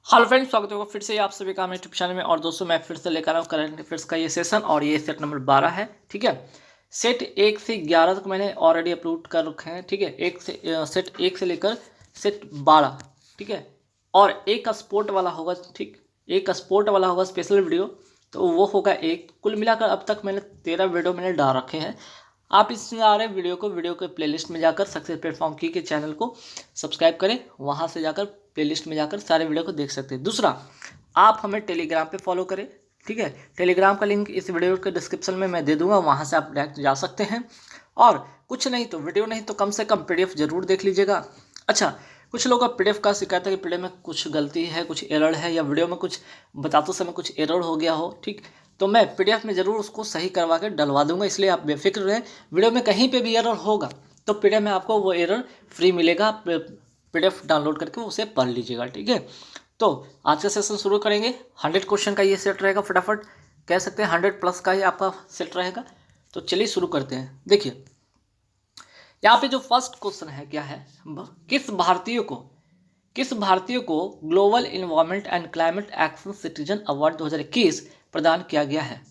Hello friends, स्वागत होगा फिर से आप सभी का मेरे यूट्यूब चैनल में। और दोस्तों मैं फिर से लेकर आया हूँ करंट अफेयर्स का ये सेशन, और ये सेट नंबर 12 है। ठीक है, सेट 1 से 11 तक मैंने ऑलरेडी अपलोड कर रखे हैं। ठीक है, सेट 1 से लेकर सेट 12। ठीक है, और एक स्पोर्ट वाला होगा। ठीक, एक स्पोर्ट वाला होगा स्पेशल वीडियो, तो वो होगा एक। कुल मिलाकर अब तक मैंने 13 वीडियो मैंने डाल रखे हैं। आप इसमें आ रहे वीडियो के प्लेलिस्ट में जाकर सक्सेस प्लेटफॉर्म की के चैनल को सब्सक्राइब करें, वहाँ से जाकर प्लेलिस्ट में जाकर सारे वीडियो को देख सकते हैं। दूसरा, आप हमें टेलीग्राम पे फॉलो करें। ठीक है, टेलीग्राम का लिंक इस वीडियो के डिस्क्रिप्शन में मैं दे दूंगा, वहाँ से आप डायरेक्ट जा सकते हैं। और कुछ नहीं तो वीडियो नहीं तो कम से कम पीडीएफ जरूर देख लीजिएगा। अच्छा, कुछ लोगों का पीडीएफ का शिकायत है कि पीडीएफ में कुछ गलती है, कुछ एरर है, या वीडियो में कुछ बताते समय कुछ एरर हो गया हो। ठीक, तो मैं पीडीएफ में ज़रूर उसको सही करवा के डलवा दूंगा, इसलिए आप बेफिक्र रहें। वीडियो में कहीं पे भी एरर होगा तो पीडीएफ में आपको वो एरर फ्री मिलेगा। पीडीएफ डाउनलोड करके उसे पढ़ लीजिएगा। ठीक है, तो आज का सेशन शुरू करेंगे। 100 क्वेश्चन का ये सेट रहेगा, फटाफट कह सकते हैं 100 प्लस का ही आपका सेट रहेगा। तो चलिए शुरू करते हैं। देखिए यहाँ पे जो फर्स्ट क्वेश्चन है क्या है, किस भारतीय को global environment and climate action citizen award 2021 प्रदान किया गया है।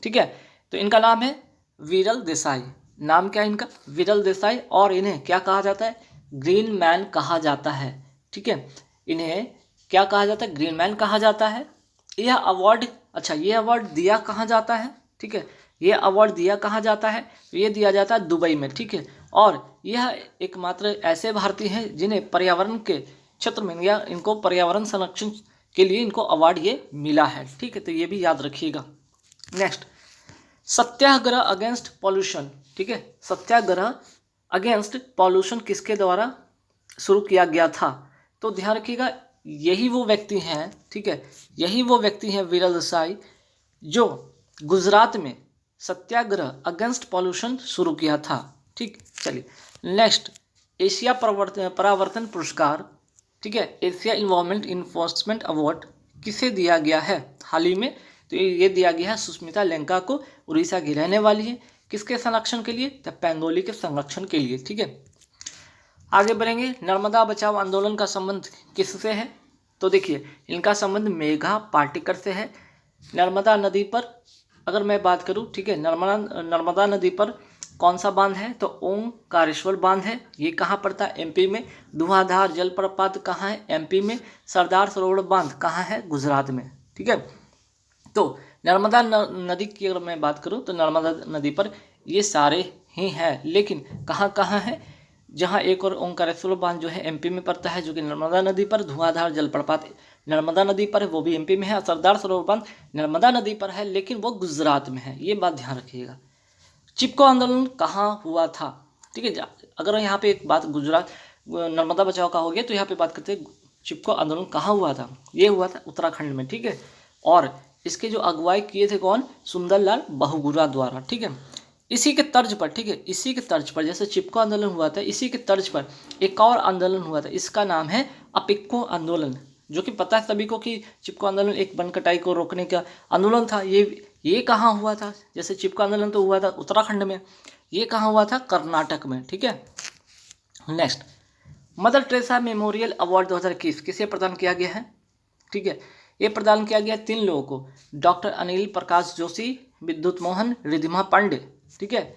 ठीक है, तो इनका नाम है विरल देसाई। नाम क्या है इनका? विरल देसाई। और इन्हें क्या कहा जाता है? ग्रीन मैन कहा जाता है। ठीक है, इन्हें क्या कहा जाता है? ग्रीन मैन कहा जाता है। यह अवार्ड, अच्छा ये अवार्ड दिया कहाँ जाता है? ठीक है, ये अवार्ड दिया कहाँ जाता है? ये दिया जाता है दुबई में। ठीक है, और यह एकमात्र ऐसे भारतीय हैं जिन्हें पर्यावरण के क्षेत्र में या इनको पर्यावरण संरक्षण के लिए इनको अवार्ड ये मिला है। ठीक है, तो ये भी याद रखिएगा। नेक्स्ट, सत्याग्रह अगेंस्ट पॉल्यूशन। ठीक है, सत्याग्रह अगेंस्ट पॉल्यूशन किसके द्वारा शुरू किया गया था? तो ध्यान रखिएगा, यही वो व्यक्ति हैं। ठीक है, यही वो व्यक्ति हैं विरल देसाई, जो गुजरात में सत्याग्रह अगेंस्ट पॉल्यूशन शुरू किया था। ठीक, चलिए नेक्स्ट, एशिया परावर्तन पुरस्कार। ठीक है, एशिया इन्वायरमेंट इन्फोर्समेंट अवार्ड किसे दिया गया है हाल ही में? तो ये दिया गया है सुष्मिता लंका को, उड़ीसा की रहने वाली है। किसके संरक्षण के लिए? तो पेंगोली के संरक्षण के लिए। ठीक है, आगे बढ़ेंगे। नर्मदा बचाओ आंदोलन का संबंध किससे है? तो देखिए इनका संबंध मेघा पाटेकर से है। नर्मदा नदी पर अगर मैं बात करूं, ठीक है, नर्मदा नदी पर कौन सा बांध है? तो ओंकारेश्वर बांध है। ये कहाँ पड़ता है? एमपी में। धुआंधार जलप्रपात कहाँ है? एमपी में। सरदार सरोवर बांध कहाँ है? गुजरात में। ठीक है, तो नर्मदा नदी की अगर मैं बात करूं तो नर्मदा नदी पर ये सारे ही हैं, लेकिन कहाँ कहाँ है? जहाँ एक और ओंकारेश्वर बांध जो है एमपी में पड़ता है, जो कि नर्मदा नदी पर। धुआंधार जलप्रपात नर्मदा नदी पर है, वो भी एमपी में है। सरदार सरोवर बांध नर्मदा नदी पर है, लेकिन वो गुजरात में है। ये बात ध्यान रखिएगा। चिपको आंदोलन कहाँ हुआ था? ठीक है, अगर यहाँ पे एक बात गुजरात नर्मदा बचाओ का हो गया, तो यहाँ पे बात करते हैं चिपको आंदोलन कहाँ हुआ था। ये हुआ था उत्तराखंड में। ठीक है, और इसके जो अगुवाई किए थे कौन? सुंदरलाल बहुगुणा द्वारा। ठीक है, इसी के तर्ज पर, ठीक है, इसी के तर्ज पर जैसे चिपको आंदोलन हुआ था, इसी के तर्ज पर एक और आंदोलन हुआ था। इसका नाम है अपिक्को आंदोलन, जो कि पता है सभी को कि चिपको आंदोलन एक वन कटाई को रोकने का आंदोलन था। ये कहाँ हुआ था? जैसे चिपको आंदोलन तो हुआ था उत्तराखंड में, ये कहाँ हुआ था? कर्नाटक में। ठीक है, next, mother Teresa memorial award 2021 किसे प्रदान किया गया है? ठीक है, ये प्रदान किया गया 3 लोगों को। डॉक्टर अनिल प्रकाश जोशी, विद्युत मोहन, रिधिमा पांडे। ठीक है,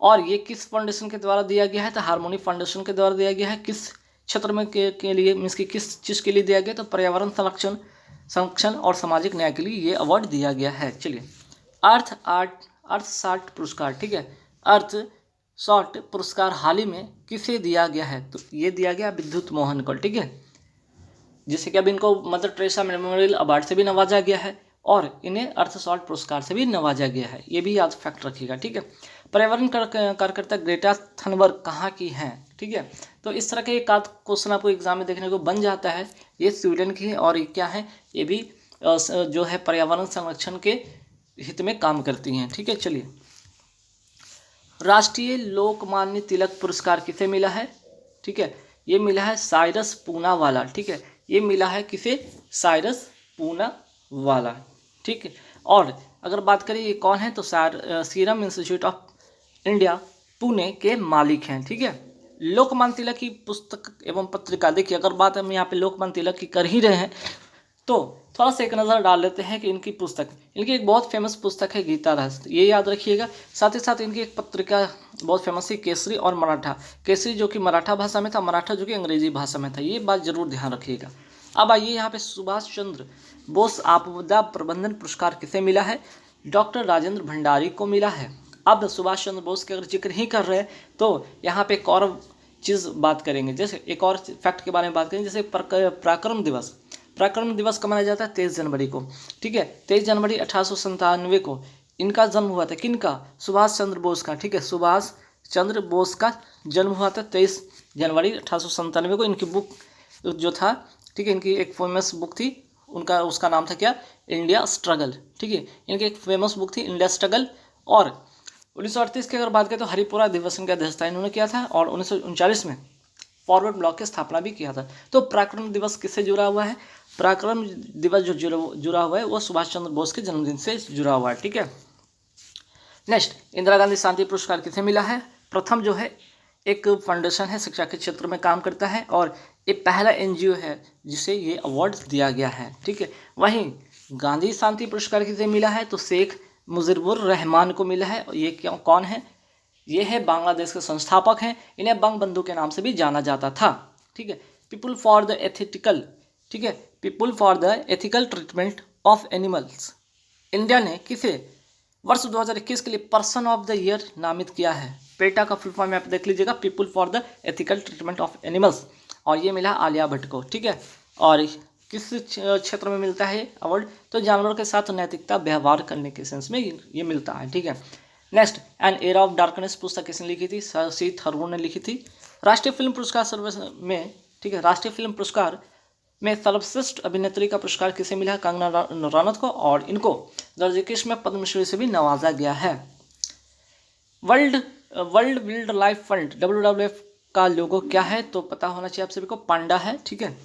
और ये किस फाउंडेशन के द्वारा दिया गया है? तो हार्मोनी फाउंडेशन के द्वारा दिया गया है। किस क्षेत्र में के लिए, मीन्स की किस चीज़ के लिए दिया गया? तो पर्यावरण संरक्षण और सामाजिक न्याय के लिए ये अवार्ड दिया गया है। चलिए, अर्थ शॉट पुरस्कार। ठीक है, अर्थ शॉट पुरस्कार हाल ही में किसे दिया गया है? तो ये दिया गया विद्युत मोहन को। ठीक है, जिससे कि अब इनको मदर टेरेसा मेमोरियल अवार्ड से भी नवाजा गया है, और इन्हें अर्थशॉट पुरस्कार से भी नवाजा गया है। ये भी याद फैक्ट रखिएगा। ठीक है, पर्यावरण कार्यकर्ता ग्रेटा थनबर्ग कहाँ की हैं? ठीक है, तो इस तरह के एक आध क्वेश्चन आपको एग्जाम में देखने को बन जाता है। ये स्वीडन की है, और ये क्या है? ये भी जो है पर्यावरण संरक्षण के हित में काम करती हैं। ठीक है, चलिए, राष्ट्रीय लोकमान्य तिलक पुरस्कार किसे मिला है? ठीक है, ये मिला है साइरस पूनावाला। ठीक है, ये मिला है किसे? साइरस पूनावाला। ठीक है, और अगर बात करें ये कौन है, तो serum institute of India Pune के मालिक हैं। ठीक है, लोकमान्य तिलक की पुस्तक एवं पत्रिका, देखिए अगर बात हम यहाँ पे लोकमान्य तिलक की कर ही रहे हैं तो थोड़ा सा एक नज़र डाल लेते हैं कि इनकी पुस्तक, इनकी एक बहुत फेमस पुस्तक है गीता रहस्य, ये याद रखिएगा। साथ ही साथ इनकी एक पत्रिका बहुत फेमस है केसरी और मराठा, केसरी जो कि मराठा भाषा में था, मराठा जो कि अंग्रेजी भाषा में था, ये बात जरूर ध्यान रखिएगा। अब आइए यहाँ पे सुभाष चंद्र बोस आपदा प्रबंधन पुरस्कार किसे मिला है? डॉक्टर राजेंद्र भंडारी को मिला है। अब सुभाष चंद्र बोस के अगर जिक्र ही कर रहे हैं तो यहाँ पे एक और चीज़ बात करेंगे, जैसे एक और फैक्ट के बारे में बात करेंगे, जैसे पराक्रम दिवस, पराक्रम दिवस कब मनाया जाता है? 23 जनवरी को, ठीक है। 23 जनवरी 1897 को इनका जन्म हुआ था, किनका? सुभाष चंद्र बोस का, ठीक है। सुभाष चंद्र बोस का जन्म हुआ था 23 जनवरी 1897 को। इनकी बुक जो था, ठीक है, इनकी एक फेमस बुक थी, उनका उसका नाम था क्या? इंडिया स्ट्रगल, ठीक है। इनकी एक फेमस बुक थी इंडिया स्ट्रगल। और 1938 की अगर बात करें तो हरिपुरा दिवस इनका अध्यक्षता इन्होंने किया था, और 1939 में फॉरवर्ड ब्लॉक की स्थापना भी किया था। तो पराक्रम दिवस किससे जुड़ा हुआ है? पराक्रम दिवस जो जुड़ा हुआ है वो सुभाष चंद्र बोस के जन्मदिन से जुड़ा हुआ है, ठीक है। नेक्स्ट, इंदिरा गांधी शांति पुरस्कार किसे मिला है? प्रथम जो है एक फाउंडेशन है, शिक्षा के क्षेत्र में काम करता है, और ये पहला एनजीओ है जिसे ये अवार्ड दिया गया है, ठीक है। वहीं गांधी शांति पुरस्कार किसे मिला है? तो शेख मुजीबुर रहमान को मिला है। ये क्यों, कौन है? ये है बांग्लादेश के संस्थापक हैं, इन्हें बंग बंधु के नाम से भी जाना जाता था, ठीक है। पीपुल फॉर द एथिकल, ठीक है, people for the ethical treatment of animals, India ने किसे वर्ष 2021 के लिए पर्सन ऑफ द ईयर नामित किया है? पेटा का फुल फॉर्म आप देख लीजिएगा, people for the ethical treatment of animals, और ये मिला आलिया भट्ट को, ठीक है। और किस क्षेत्र में मिलता है अवार्ड? तो जानवरों के साथ नैतिकता व्यवहार करने के सेंस में ये मिलता है, ठीक है। Next, an era of darkness पुस्तक किसने लिखी थी? शशि थरूर ने लिखी थी। राष्ट्रीय फिल्म पुरस्कार में, ठीक है, राष्ट्रीय फिल्म पुरस्कार में सर्वश्रेष्ठ अभिनेत्री का पुरस्कार किसे मिला? कंगना रनौत को, और इनको 2021 में पद्मश्री से भी नवाजा गया है। World wild life fund WWF का लोगो क्या है? तो पता होना चाहिए आप सभी को, पांडा है, ठीक है।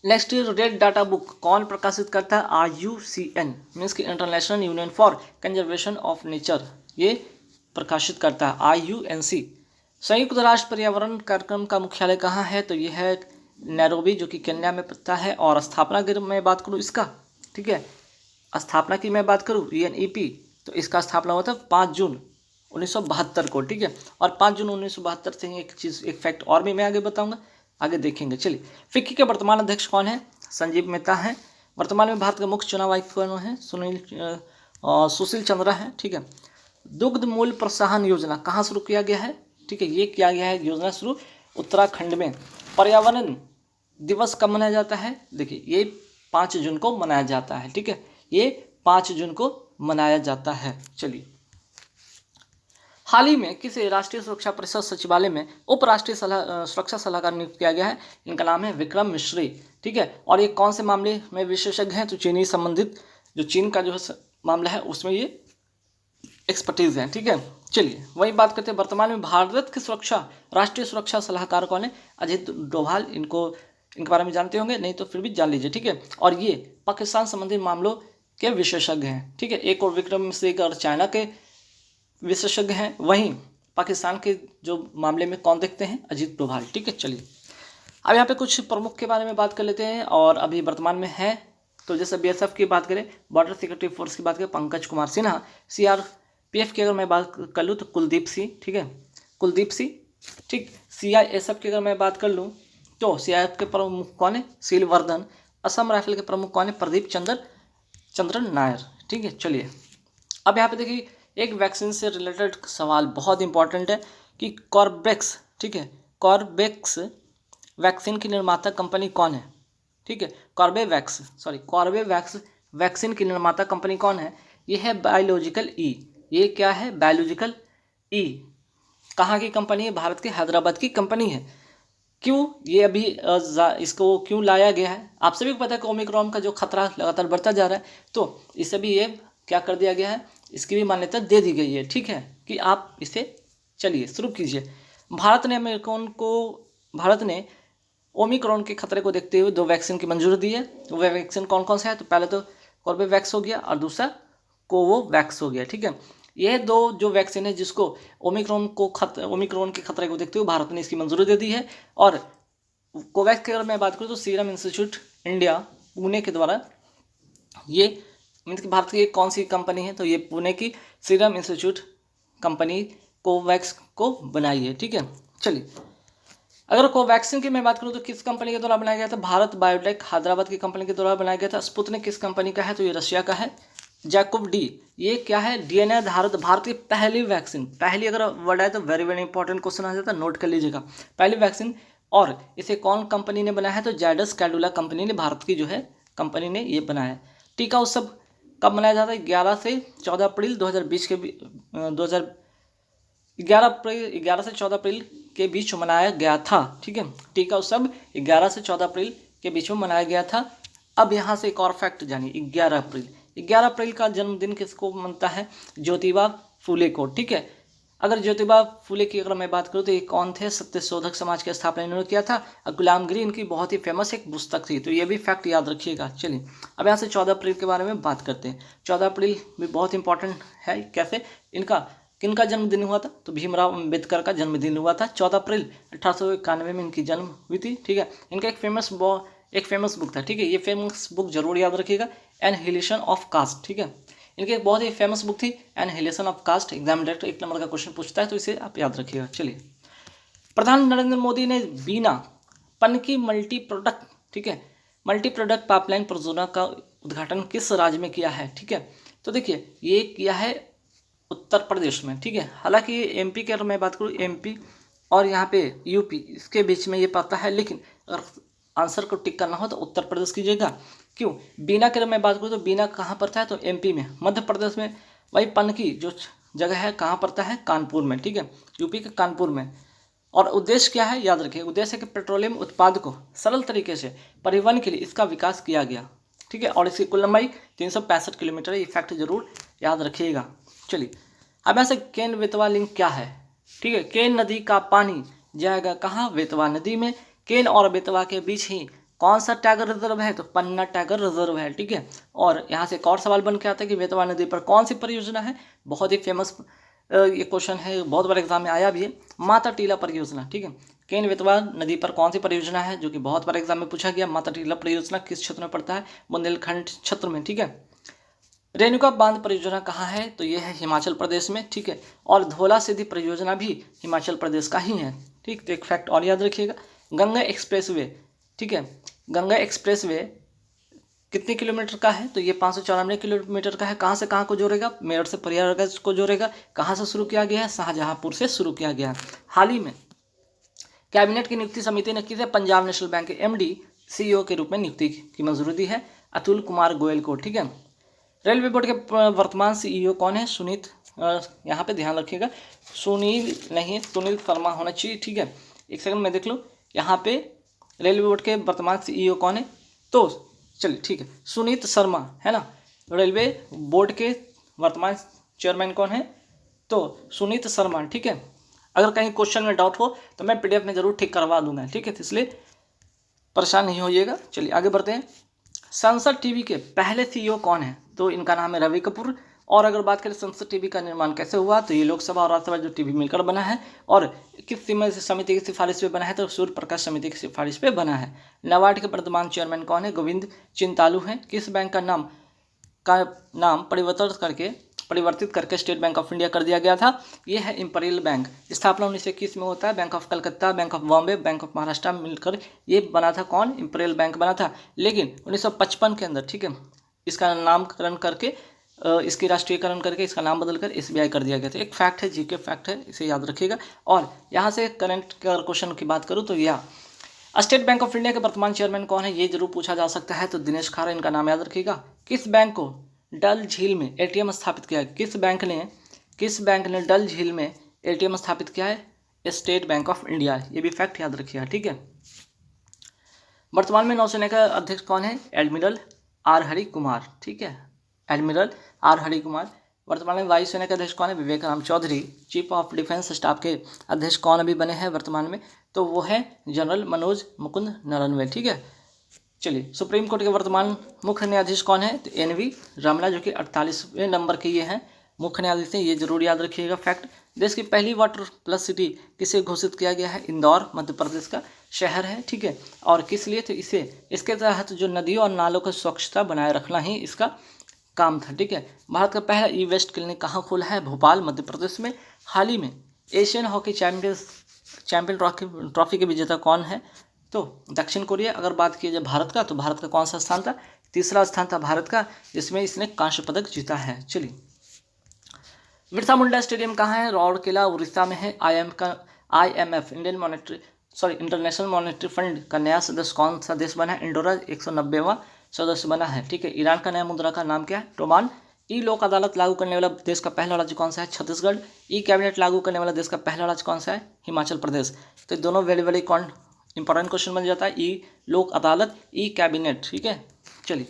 नेक्स्ट, रेड डाटा बुक कौन प्रकाशित करता है? IUCN मीन्स की international union for conservation of nature, ये प्रकाशित करता है IUNC। संयुक्त राष्ट्र पर्यावरण कार्यक्रम का मुख्यालय कहाँ है? तो ये है नैरोबी जो कि केन्या में पड़ता है। और स्थापना की मैं बात करूँ इसका, ठीक है, स्थापना की मैं बात करूँ UNEP, तो इसका स्थापना हुआ था 5 जून 1972 को, ठीक है। और 5 जून 1972 से ही एक फैक्ट और भी मैं आगे बताऊंगा, आगे देखेंगे। चलिए, फिक्की के वर्तमान अध्यक्ष कौन है? संजीव मेहता हैं। वर्तमान में भारत के मुख्य चुनाव आयुक्त कौन है? सुशील चंद्रा है, ठीक है। दुग्ध मूल्य प्रोत्साहन योजना कहाँ शुरू किया गया है? ठीक है, ये किया गया है योजना शुरू उत्तराखंड में। पर्यावरण दिवस कब मनाया जाता है? देखिए, ये 5 जून को मनाया जाता है, ठीक है, ये 5 जून को मनाया जाता है। चलिए, हाल ही में किसे राष्ट्रीय सुरक्षा परिषद सचिवालय में उप राष्ट्रीय सुरक्षा सलाहकार नियुक्त किया गया है? इनका नाम है विक्रम मिश्री, ठीक है। और ये कौन से मामले में विशेषज्ञ हैं? तो चीनी संबंधित, जो चीन का जो मामला है उसमें ये एक्सपर्टीज है, ठीक है। चलिए, वही बात करते हैं, वर्तमान में भारत की राष्ट्रीय सुरक्षा सलाहकार कौन है? अजित डोभाल। इनके बारे में जानते होंगे, नहीं तो फिर भी जान लीजिए, ठीक है। और ये पाकिस्तान संबंधी मामलों के विशेषज्ञ हैं, ठीक है। एक और विक्रम मिश्री और चाइना के विशेषज्ञ हैं, वहीं पाकिस्तान के जो मामले में कौन देखते हैं? अजीत डोभाल, ठीक है। चलिए, अब यहाँ पे कुछ प्रमुख के बारे में बात कर लेते हैं और अभी वर्तमान में है। तो जैसे BSF की बात करें, बॉर्डर सिक्योरिटी फोर्स की बात करें, पंकज कुमार सिन्हा। CRPF की अगर मैं बात कर लूँ तो कुलदीप सिंह, ठीक है, कुलदीप सिंह, ठीक। CISF की अगर मैं बात कर लूँ तो CIF के प्रमुख कौन है? शीलवर्धन। असम राइफल के प्रमुख कौन है? प्रदीप चंद्रन नायर, ठीक है। चलिए, अब यहाँ पे देखिए, एक वैक्सीन से रिलेटेड सवाल बहुत इंपॉर्टेंट है कि कॉर्बेवैक्स, ठीक है, कॉर्बेवैक्स वैक्सीन की निर्माता कंपनी कौन है? ठीक है, कॉर्बेवैक्स वैक्सीन की निर्माता कंपनी कौन है? ये है बायोलॉजिकल ई। ये क्या है? बायोलॉजिकल ई। कहाँ की कंपनी है? भारत के हैदराबाद की कंपनी है। क्यों ये अभी इसको क्यों लाया गया है? आप सभी को पता है कि ओमिक्रॉन का जो खतरा लगातार बढ़ता जा रहा है, तो इसे भी ये क्या कर दिया गया है, इसकी भी मान्यता दे दी गई है, ठीक है, कि आप इसे चलिए शुरू कीजिए। भारत ने ओमिक्रॉन के खतरे को देखते हुए 2 वैक्सीन की मंजूरी दी है। वो वैक्सीन कौन कौन सा है? तो पहले तो कॉर्बेवैक्स हो गया और दूसरा कोवोवैक्स हो गया, ठीक है। ये दो जो वैक्सीन है जिसको ओमिक्रॉन के खतरे को देखते हुए भारत ने इसकी मंजूरी दे दी है। और कोवैक्स की अगर मैं बात करूँ तो सीरम इंस्टीट्यूट इंडिया पुणे के द्वारा, ये मीन्स कि भारत की कौन सी कंपनी है, तो ये पुणे की सीरम इंस्टीट्यूट कंपनी कोवैक्स को बनाई है। ठीक है, चलिए अगर कोवैक्सीन की मैं बात करूँ तो किस कंपनी के द्वारा बनाया गया था, भारत बायोटेक हैदराबाद की कंपनी के द्वारा बनाया गया था। स्पुतनिक किस कंपनी का है, तो ये रशिया का है। जैकब डी, ये क्या है, डीएनए आधारित भारत की पहली वैक्सीन, पहली अगर वर्ड है तो वेरी वेरी इंपॉर्टेंट क्वेश्चन आ जाता है, नोट कर लीजिएगा, पहली वैक्सीन। और इसे कौन कंपनी ने बनाया है, तो जायडस कैडिला कंपनी ने, भारत की जो है कंपनी ने ये बनाया है। टीका उत्सव कब मनाया जाता है, 11 से 14 अप्रैल 2020 के 11 से 14 अप्रैल के बीच मनाया गया था। ठीक है, टीका उत्सव 11 से 14 अप्रैल के बीच में मनाया गया था। अब यहाँ से एक और फैक्ट जानिए, 11 अप्रैल का जन्मदिन किसको मनता है, ज्योतिबा फूले को। ठीक है, अगर ज्योतिबा फूले की अगर मैं बात करूँ तो ये कौन थे, सत्यशोधक समाज की स्थापना इन्होंने किया था। और गुलामगिरी इनकी बहुत ही फेमस एक पुस्तक थी, तो ये भी फैक्ट याद रखिएगा। चलिए अब यहाँ से 14 अप्रैल के बारे में बात करते हैं। 14 अप्रैल भी बहुत इंपॉर्टेंट है, कैसे, इनका किनका जन्मदिन हुआ था, तो भीमराव अम्बेडकर का जन्मदिन हुआ था 14 अप्रैल 1891 में इनकी जन्म हुई थी। ठीक है, इनका एक फेमस बुक था। ठीक है, ये फेमस बुक जरूर याद रखिएगा, एनहिलेशन ऑफ कास्ट। ठीक है, इनकी एक बहुत ही फेमस बुक थी annihilation of caste, exam direct 1 number का क्वेश्चन पूछता है, तो इसे आप याद रखिएगा। चलिए, प्रधानमंत्री नरेंद्र मोदी ने बीना पनकी मल्टी प्रोडक्ट, ठीक है, मल्टी प्रोडक्ट पाइपलाइन परियोजना का उद्घाटन किस राज्य में किया है। ठीक है, तो देखिए ये किया है उत्तर प्रदेश में। ठीक है, हालांकि ये एमपी की अगर मैं बात करूँ, एमपी और यहाँ पे यूपी इसके बीच में ये पड़ता है, लेकिन अगर आंसर को टिक करना हो तो उत्तर प्रदेश कीजिएगा। क्यों, बीना की अगर मैं बात करूँ तो बीना कहाँ पड़ता है, तो एमपी में, मध्य प्रदेश में। वही पनकी जो जगह है कहाँ पड़ता है, कानपुर में। ठीक है, यूपी के कानपुर में। और उद्देश्य क्या है, याद रखिए, उद्देश्य है कि पेट्रोलियम उत्पाद को सरल तरीके से परिवहन के लिए इसका विकास किया गया। ठीक है, और इसकी कुल लंबाई 365 किलोमीटर है, ये फैक्ट जरूर याद रखिएगा। चलिए अब ऐसे केन बेतवा लिंक क्या है। ठीक है, केन नदी का पानी जाएगा कहाँ, बेतवा नदी में। केन और बेतवा के बीच ही कौन सा टाइगर रिजर्व है, तो पन्ना टाइगर रिजर्व है। ठीक है, और यहाँ से एक और सवाल बन के आता है कि बेतवा नदी पर कौन सी परियोजना है, बहुत ही फेमस ये क्वेश्चन है, बहुत बार एग्जाम में आया भी है, माता टीला परियोजना। ठीक है, केन बेतवा नदी पर कौन सी परियोजना है, जो कि बहुत बार एग्जाम में पूछा गया। माता टीला परियोजना किस क्षेत्र में पड़ता है, बुंदेलखंड क्षेत्र में। ठीक है, रेणुका बांध परियोजना कहाँ है, तो ये है हिमाचल प्रदेश में। ठीक है, और धौला सीधी परियोजना भी हिमाचल प्रदेश का ही है। ठीक, तो एक फैक्ट और याद रखिएगा, गंगा एक्सप्रेसवे। ठीक है, गंगा एक्सप्रेसवे कितने किलोमीटर का है, तो ये 594 किलोमीटर का है। कहाँ से कहाँ को जोड़ेगा, मेरठ से प्रयागराज को जोड़ेगा। कहाँ से शुरू किया गया है, शाहजहांपुर से शुरू किया गया है। हाल ही में कैबिनेट की नियुक्ति समिति ने किसे पंजाब नेशनल बैंक के एमडी सीईओ के रूप में नियुक्ति की मंजूरी दी है, अतुल कुमार गोयल को। ठीक है, रेलवे बोर्ड के वर्तमान सीईओ कौन है, यहाँ पे ध्यान रखिएगा, सुनील शर्मा होना चाहिए। ठीक है, एक सेकंड में देख लो, यहाँ पे रेलवे बोर्ड के वर्तमान सीईओ कौन है, तो चलिए ठीक है, सुनीत शर्मा है ना। रेलवे बोर्ड के वर्तमान चेयरमैन कौन है, तो सुनीत शर्मा। ठीक है, अगर कहीं क्वेश्चन में डाउट हो तो मैं पीडीएफ में जरूर ठीक करवा दूंगा। ठीक है, तो इसलिए परेशान नहीं होइएगा। चलिए आगे बढ़ते हैं। संसद टीवी के पहले सीईओ कौन है, तो इनका नाम है रवि कपूर। और अगर बात करें संसद टीवी का निर्माण कैसे हुआ, तो ये लोकसभा और राज्यसभा जो टीवी मिलकर बना है। और किस समिति की सिफारिश पे बना है, तो सूर्य प्रकाश समिति की सिफारिश पे बना है। नाबार्ड के वर्तमान चेयरमैन कौन है, गोविंद चिंतालू हैं। किस बैंक का नाम परिवर्तित करके स्टेट बैंक ऑफ इंडिया कर दिया गया था, ये है इंपीरियल बैंक। स्थापना 1921 में होता है। Bank of Calcutta, bank of Bombay, bank of Maharashtra मिलकर ये बना था, कौन, इंपीरियल बैंक बना था। लेकिन 1955 के अंदर, ठीक है, इसका नामकरण करके, इसकी राष्ट्रीयकरण करके इसका नाम बदलकर एसबीआई कर दिया गया था। एक फैक्ट है, जीके फैक्ट है, इसे याद रखिएगा। और यहाँ से करंट क्वेश्चन की बात करूँ तो यह स्टेट बैंक ऑफ इंडिया के वर्तमान चेयरमैन कौन है, ये जरूर पूछा जा सकता है, तो दिनेश खारा इनका नाम याद रखिएगा। किस बैंक को डल झील में एटीएम स्थापित किया है, किस बैंक ने डल झील में एटीएम स्थापित किया है, स्टेट बैंक ऑफ इंडिया। ये भी फैक्ट याद रखिएगा। ठीक है, वर्तमान में नौसेना का अध्यक्ष कौन है, एडमिरल आर हरि कुमार। ठीक है, एडमिरल आर हरि कुमार। वर्तमान में वायुसेना के अध्यक्ष कौन है, Vivek Ram Chaudhary. Chief of defence staff के अध्यक्ष कौन अभी बने हैं वर्तमान में, तो वो है जनरल मनोज मुकुंद नरवणे। ठीक है, चलिए सुप्रीम कोर्ट के वर्तमान मुख्य न्यायाधीश कौन है, तो एनवी रमला, जो कि 48वें नंबर के ये हैं मुख्य न्यायाधीश थे, ये जरूर याद रखिएगा फैक्ट। देश की पहली वाटर प्लस सिटी किसे घोषित किया गया है? इंदौर मध्य प्रदेश का शहर है, ठीक है। और किस लिए? तो इसके तहत जो नदियों और नालों की स्वच्छता बनाए रखना ही इसका काम था, ठीक है। भारत का पहला ई वेस्ट क्लिनिक कहाँ खुला है? भोपाल मध्य प्रदेश में। हाल ही में एशियन हॉकी चैंपियन ट्रॉफी के विजेता कौन है? तो दक्षिण कोरिया। अगर बात की जाए भारत का, तो भारत का कौन सा स्थान था? तीसरा स्थान था भारत का, जिसमें इसने कांस्य पदक जीता है। चलिए, बिरसा मुंडा स्टेडियम कहाँ है? राउरकेला उड़ीसा में है। IMF इंटरनेशनल मॉनेटरी फंड का नया सदस्य कौन सा देश बना है? इंडोरा 190वां सदस्य बना है, ठीक है। ईरान का नया मुद्रा का नाम क्या है? टोमान। ई लोक अदालत लागू करने वाला देश का पहला राज्य कौन सा है? छत्तीसगढ़। ई कैबिनेट लागू करने वाला देश का पहला राज्य कौन सा है? हिमाचल प्रदेश। तो दोनों वेरी इंपॉर्टेंट क्वेश्चन बन जाता है। ई लोक अदालत, ई कैबिनेट, ठीक है। चलिए,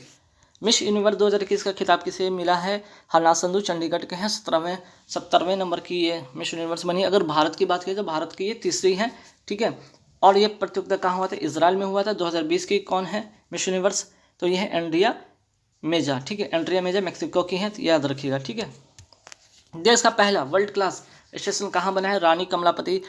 मिस यूनिवर्स 2021 का खिताब किसे मिला है? हरनाथ संधू चंडीगढ़ के हैं। 70वें नंबर की ये मिस यूनिवर्स बनी। अगर भारत की बात की तो भारत की ये तीसरी है, ठीक है। और ये प्रतियोगिता कहाँ हुआ था? इजराइल में हुआ था। 2020 की कौन है मिस यूनिवर्स? तो ये है एंड्रिया मेजा, ठीक है। एंड्रिया मेजा मेक्सिको की है, तो याद रखिएगा, ठीक है। देश का पहला वर्ल्ड क्लास स्टेशन कहाँ बना है? रानी कमलापति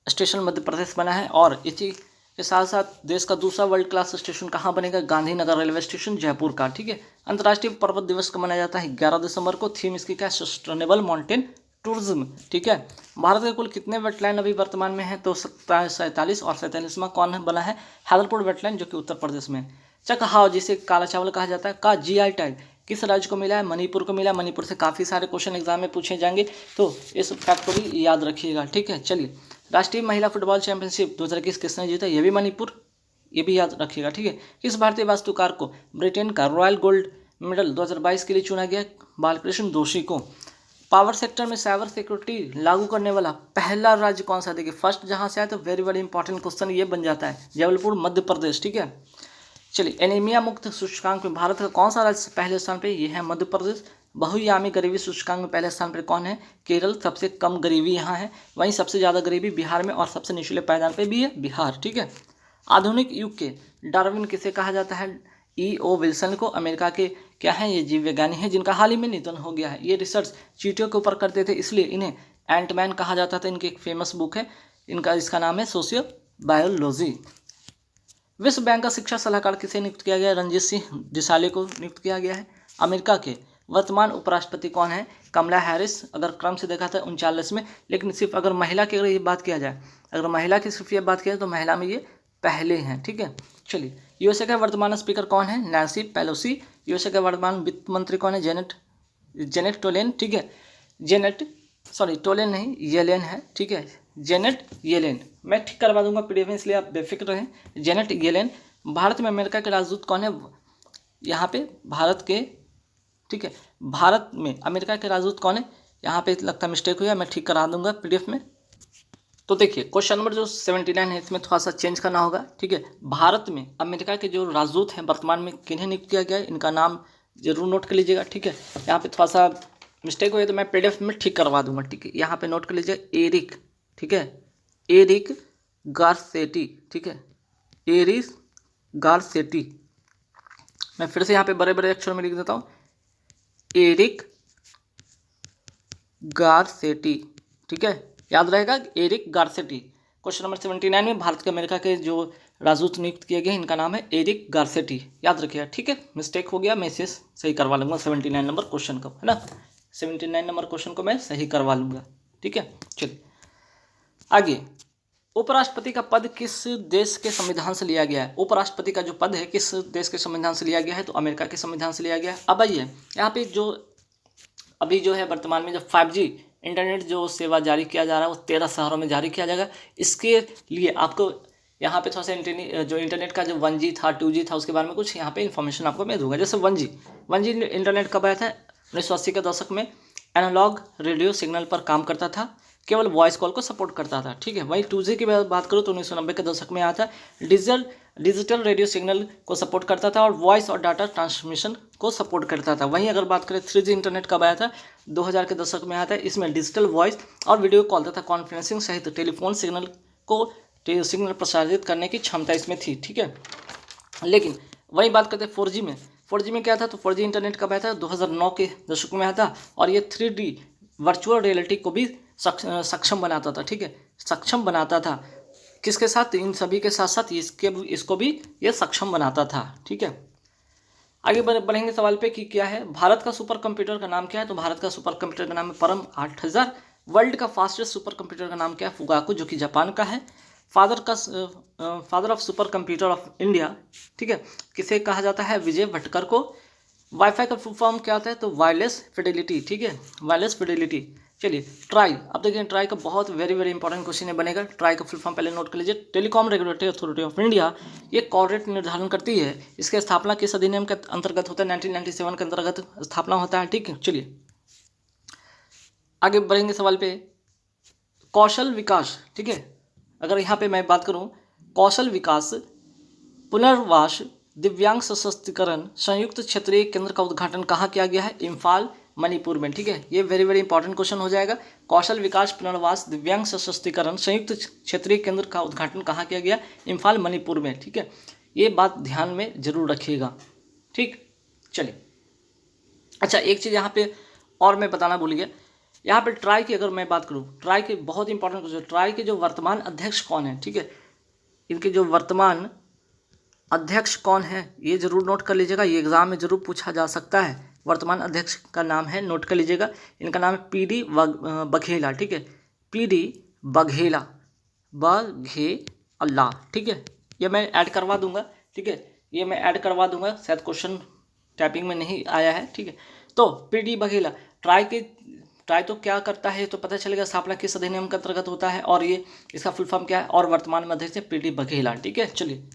स्टेशन मध्य प्रदेश बना है। और इसी के साथ साथ देश का दूसरा वर्ल्ड क्लास स्टेशन कहाँ बनेगा? गांधीनगर रेलवे स्टेशन जयपुर का, ठीक है। अंतर्राष्ट्रीय पर्वत दिवस कब मनाया जाता है? 11 दिसंबर को। थीम इसकी क्या है? सस्टेनेबल माउंटेन टूरिज्म, ठीक है। भारत के कुल कितने वेटलैंड अभी वर्तमान में है? तो 47। और 47वां कौन है बना है? हैदरपुर वेटलैंड, जो कि उत्तर प्रदेश में है। चकहाव, जिसे काला चावल कहा जाता है, का GI टैग किस राज्य को मिला है? मणिपुर को मिला। मणिपुर से काफ़ी सारे क्वेश्चन एग्जाम में पूछे जाएंगे, तो इस फैक्ट को भी याद रखिएगा, ठीक है। चलिए, राष्ट्रीय महिला फुटबॉल चैंपियनशिप 2021 किसने जीता? ये भी मणिपुर, ये भी याद रखिएगा, ठीक है। किस भारतीय वास्तुकार को ब्रिटेन का रॉयल गोल्ड मेडल 2022 के लिए चुना गया? बालकृष्ण दोषी को। पावर सेक्टर में साइबर सिक्योरिटी लागू करने वाला पहला राज्य कौन सा? देखिए, फर्स्ट जहां से आया तो वेरी इंपॉर्टेंट क्वेश्चन ये बन जाता है, जबलपुर मध्य प्रदेश, ठीक है। चलिए, एनीमिया मुक्त सूचकांक में भारत का कौन सा राज्य पहले स्थान पे? ये है मध्य प्रदेश। बहुआयामी गरीबी सूचकांक में पहले स्थान पर कौन है? केरल। सबसे कम गरीबी यहाँ है, वहीं सबसे ज़्यादा गरीबी बिहार में, और सबसे निचले पायदान पे भी है बिहार, ठीक है। आधुनिक युग के डार्विन किसे कहा जाता है? E.O. विल्सन को। अमेरिका के क्या है? ये जीव विज्ञानी है जिनका हाल ही में निधन हो गया है। ये रिसर्च चींटियों के ऊपर करते थे, इसलिए इन्हें एंटमैन कहा जाता था। इनकी एक फेमस बुक है इसका नाम है सोशियो बायोलॉजी। विश्व बैंक का शिक्षा सलाहकार किसे नियुक्त किया गया? रणजीत सिंह डिसाले को नियुक्त किया गया है। अमेरिका के वर्तमान उपराष्ट्रपति कौन है? कमला हैरिस। अगर क्रम से देखा था 39 में, लेकिन सिर्फ अगर महिला की अगर ये बात किया जाए, अगर महिला की सिर्फ ये बात किया जाए तो महिला में ये पहले हैं, ठीक है। चलिए, यूएसए का वर्तमान स्पीकर कौन है? Nancy Pelosi. यूएसए का वर्तमान वित्त मंत्री कौन है? जेनेट टोलेन, ठीक है। टोलेन नहीं, येलेन है, ठीक है। जेनेट येलेन, मैं ठीक करवा दूंगा PDF में, इसलिए आप बेफिक्र रहें। Janet Yellen. भारत में अमेरिका के राजदूत कौन है? यहाँ पे भारत के, ठीक है, भारत में अमेरिका के राजदूत कौन है? यहाँ पे लगता मिस्टेक हुई है, मैं ठीक करा दूंगा PDF में। तो देखिए, क्वेश्चन नंबर जो 79 है, इसमें थोड़ा सा चेंज करना होगा, ठीक है। भारत में अमेरिका के जो राजदूत हैं वर्तमान में किन्हें नियुक्त किया गया है, इनका नाम जरूर नोट कर लीजिएगा, ठीक है। यहाँ पे थोड़ा सा मिस्टेक हुई तो मैं PDF में ठीक करवा दूंगा, ठीक है। यहाँ पे नोट कर लीजिए एरिक, ठीक है, एरिक गारसेटी, ठीक है, एरिक गारसेटी। मैं फिर से यहाँ पे बड़े अक्षर में लिख देता हूँ, एरिक गारसेटी, ठीक है, याद रहेगा, एरिक गारसेटी। क्वेश्चन नंबर 79 में भारत के अमेरिका के जो राजदूत नियुक्त किए गए इनका नाम है एरिक गारसेटी, याद रखिएगा, ठीक है। मिस्टेक हो गया, मैं इसे सही करवा लूँगा 79 नंबर क्वेश्चन को, है ना। 79 नंबर क्वेश्चन को मैं सही करवा लूँगा, ठीक है। चलिए आगे, उपराष्ट्रपति का पद किस देश के संविधान से लिया गया है? उपराष्ट्रपति का जो पद है किस देश के संविधान से लिया गया है? तो अमेरिका के संविधान से लिया गया है। अब आइए यहाँ पे जो अभी जो है वर्तमान में जो 5G इंटरनेट जो सेवा जारी किया जा रहा है वो 13 शहरों में जारी किया जाएगा। इसके लिए आपको यहाँ पे थोड़ा सा इंटरनेट का जो 1G था 2G था उसके बारे में कुछ यहाँ पे इन्फॉर्मेशन आपको मैं दूंगा। जैसे 1G इंटरनेट कब आया था? 1980 के दशक में एनालॉग रेडियो सिग्नल पर काम करता था, केवल वॉइस कॉल को सपोर्ट करता था, ठीक है। वहीं 2G की बात करूँ तो 1990 के दशक में आया था, डिजिटल रेडियो सिग्नल को सपोर्ट करता था और वॉइस और डाटा ट्रांसमिशन को सपोर्ट करता था। वहीं अगर बात करें 3G इंटरनेट कब आया था? 2000 के दशक में आया था। इसमें डिजिटल वॉइस और वीडियो कॉल तथा कॉन्फ्रेंसिंग सहित टेलीफोन सिग्नल प्रसारित करने की क्षमता इसमें थी, ठीक है। लेकिन वही बात करते हैं 4G में, 4G में क्या था, तो 4G इंटरनेट कब आया था, 2009 के दशक में आया था, और ये 3D वर्चुअल रियलिटी को भी सक्षम बनाता था, ठीक है, सक्षम बनाता था। किसके साथ, इन सभी के साथ साथ इसको भी ये सक्षम बनाता था, ठीक है। आगे बढ़ेंगे सवाल पे कि क्या है भारत का सुपर कंप्यूटर का नाम क्या है, तो भारत का सुपर कंप्यूटर का नाम है परम 8000। वर्ल्ड का फास्टेस्ट सुपर कंप्यूटर का नाम क्या है, फुगाकू, जो कि जापान का है। Father of super computer of India, ठीक है, किसे कहा जाता है, विजय भटकर को। वाईफाई का फुल फॉर्म क्या होता है, तो वायरलेस फिडेलिटी, ठीक है, वायरलेस फिडेलिटी। चलिए ट्राई, अब देखिए ट्राई का बहुत वेरी वेरी इंपॉर्टेंट क्वेश्चन है बनेगा। ट्राई का फुल फॉर्म पहले नोट कर लीजिए, telecom regulatory authority of India. ये कॉर्पोरेट निर्धारण करती है, इसके स्थापना किस अधिनियम के अंतर्गत होता है, 1997 के अंतर्गत स्थापना होता है, ठीक है। चलिए आगे बढ़ेंगे सवाल पे, कौशल विकास, ठीक है, अगर यहाँ पे मैं बात करूँ, कौशल विकास पुनर्वास दिव्यांग सशक्तिकरण संयुक्त क्षेत्रीय केंद्र का उद्घाटन कहाँ किया गया है, इम्फाल मणिपुर में, ठीक है। ये वेरी वेरी इंपॉर्टेंट क्वेश्चन हो जाएगा। कौशल विकास पुनर्वास दिव्यांग सशक्तिकरण संयुक्त क्षेत्रीय केंद्र का उद्घाटन कहाँ किया गया, इम्फाल मणिपुर में, ठीक है। ये बात ध्यान में जरूर रखिएगा, ठीक। चलिए अच्छा, एक चीज़ यहाँ पे और मैं बताना भूल गया, यहाँ पे ट्राई की अगर मैं बात करूँ, ट्राई के बहुत इंपॉर्टेंट क्वेश्चन, ट्राई के जो वर्तमान अध्यक्ष कौन है, ठीक है, इनके जो वर्तमान अध्यक्ष कौन है ये जरूर नोट कर लीजिएगा, ये एग्जाम में जरूर पूछा जा सकता है। वर्तमान अध्यक्ष का नाम है, नोट कर लीजिएगा, इनका नाम है पीडी बघेला, ठीक है, पीडी बघेला, बघेला, ठीक है। ये मैं ऐड करवा दूंगा, ठीक है, ये मैं ऐड करवा दूंगा, शायद क्वेश्चन टाइपिंग में नहीं आया है, ठीक है। तो पीडी बघेला, ट्राई तो क्या करता है तो पता चलेगा, स्थापना किस अधिनियम के अंतर्गत होता है, और ये इसका फुल फॉर्म क्या है, और वर्तमान में अध्यक्ष है पीडी बघेला, ठीक है। चलिए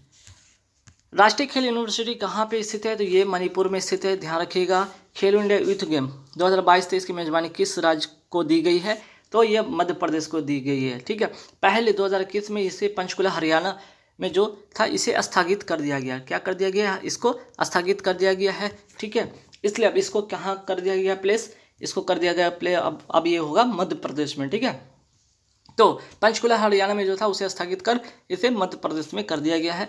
राष्ट्रीय खेल यूनिवर्सिटी कहाँ पे स्थित है, तो ये मणिपुर में स्थित है, ध्यान रखिएगा। खेलो इंडिया यूथ गेम 2022-23 की मेजबानी किस राज्य को दी गई है, तो ये मध्य प्रदेश को दी गई है, ठीक है। पहले 2021 में इसे पंचकुला हरियाणा में जो था इसे स्थगित कर दिया गया, क्या कर दिया गया, इसको स्थगित कर दिया गया है, ठीक है। इसलिए अब इसको कहाँ कर दिया गया प्लेस, इसको कर दिया गया प्ले, अब ये होगा मध्य प्रदेश में, ठीक है। तो पंचकुला हरियाणा में जो था उसे स्थगित कर इसे मध्य प्रदेश में कर दिया गया है।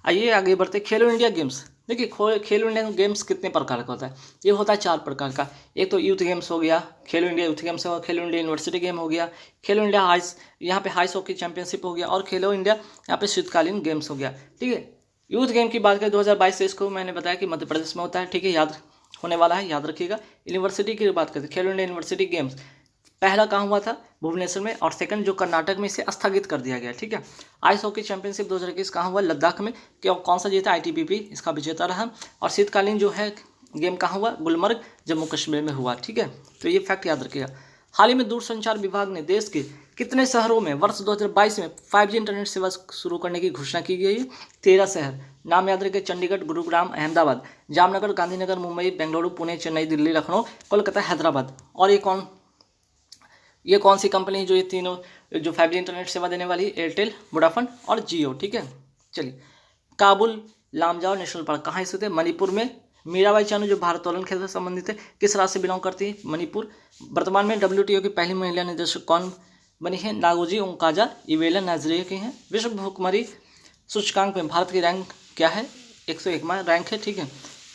आइए आगे बढ़ते, खेलो इंडिया गेम्स। देखिए खेलो इंडिया गेम्स कितने प्रकार का होता है, ये होता है 4 प्रकार का। एक तो यूथ गेम्स हो गया, खेलो इंडिया यूथ गेम्स हो गया, खेलो इंडिया यूनिवर्सिटी गेम हो गया, खेलो इंडिया यहाँ पे हाइस हॉकी चैंपियनशिप हो गया, और खेलो इंडिया यहाँ पे शीतकालीन गेम्स हो गया, ठीक है। यूथ गेम की बात करें 2022-23 को मैंने बताया कि मध्य प्रदेश में होता है, ठीक है, याद होने वाला है, याद रखिएगा। यूनिवर्सिटी की बात करते हैं, खेलो इंडिया यूनिवर्सिटी गेम्स पहला कहाँ हुआ था, भुवनेश्वर में, और सेकंड जो कर्नाटक में इसे स्थगित कर दिया गया, ठीक है। आइस हॉकी चैंपियनशिप 2021 कहाँ हुआ, लद्दाख में, क्या कौन सा जीता, ITBP इसका विजेता रहा। और शीतकालीन जो है गेम कहाँ हुआ, गुलमर्ग जम्मू कश्मीर में हुआ, ठीक है। तो ये फैक्ट याद रखिएगा। हाल ही में दूरसंचार विभाग ने देश के कितने शहरों में वर्ष 2022 में 5G इंटरनेट सेवा शुरू करने की घोषणा की गई है, 13 शहर, नाम याद रखिए, चंडीगढ़, गुरुग्राम, अहमदाबाद, जामनगर, गांधीनगर, मुंबई, बेंगलुरु, पुणे, चेन्नई, दिल्ली, लखनऊ, कोलकाता, हैदराबाद। और ये कौन सी कंपनी जो ये तीनों जो 5G इंटरनेट सेवा देने वाली, एयरटेल, वोडाफोन और जियो, ठीक है। चलिए काबुल लामजाओ नेशनल पार्क कहाँ स्थित है, मणिपुर में। मीराबाई चानू जो भारोत्तोलन खेल से संबंधित है, किस राज्य से बिलोंग करती है, मणिपुर। वर्तमान में WTO की पहली महिला निदेशक कौन बनी है, नागोजी ओंकाजा इवेला नाइजीरिया की हैं। विश्व भूखमरी सूचकांक में भारत की रैंक क्या है, 101वां रैंक है, ठीक है।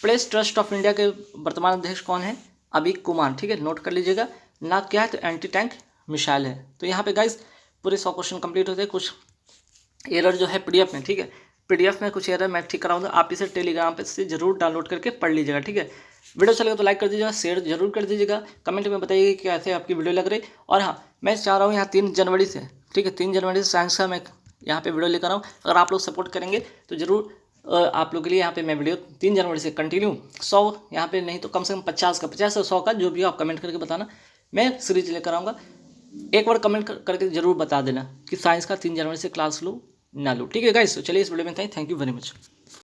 प्रेस ट्रस्ट ऑफ इंडिया के वर्तमान अध्यक्ष कौन है, अभी कुमार, ठीक है, नोट कर लीजिएगा। ना क्या है, तो एंटी टैंक मिसाइल है। तो यहाँ पे गाइस पूरे 100 क्वेश्चन कंप्लीट होते हैं। कुछ एरर जो है PDF में, ठीक है, PDF में कुछ एरर मैं ठीक कराऊंगा, आप इसे टेलीग्राम पे से जरूर डाउनलोड करके पढ़ लीजिएगा, ठीक है। वीडियो चलेगा तो लाइक कर दीजिएगा, शेयर जरूर कर दीजिएगा, कमेंट में बताइए कि कैसे आपकी वीडियो लग रही। और हाँ, मैं चाह रहा हूँ यहाँ 3 जनवरी से, ठीक है, 3 जनवरी से साइंस का मैं यहाँ पे वीडियो लेकर आऊँ। अगर आप लोग सपोर्ट करेंगे तो जरूर आप लोग के लिए यहाँ पे मैं वीडियो 3 जनवरी से कंटिन्यू 100 यहाँ पे नहीं तो कम से कम 50 से 100 का जो भी आप कमेंट करके बताना, मैं सीरीज लेकर आऊँगा। एक बार कमेंट करके जरूर बता देना कि साइंस का 3 जनवरी से क्लास लूँ ना लूँ, ठीक है गाइस। तो चलिए इस वीडियो में थैंक यू वेरी मच।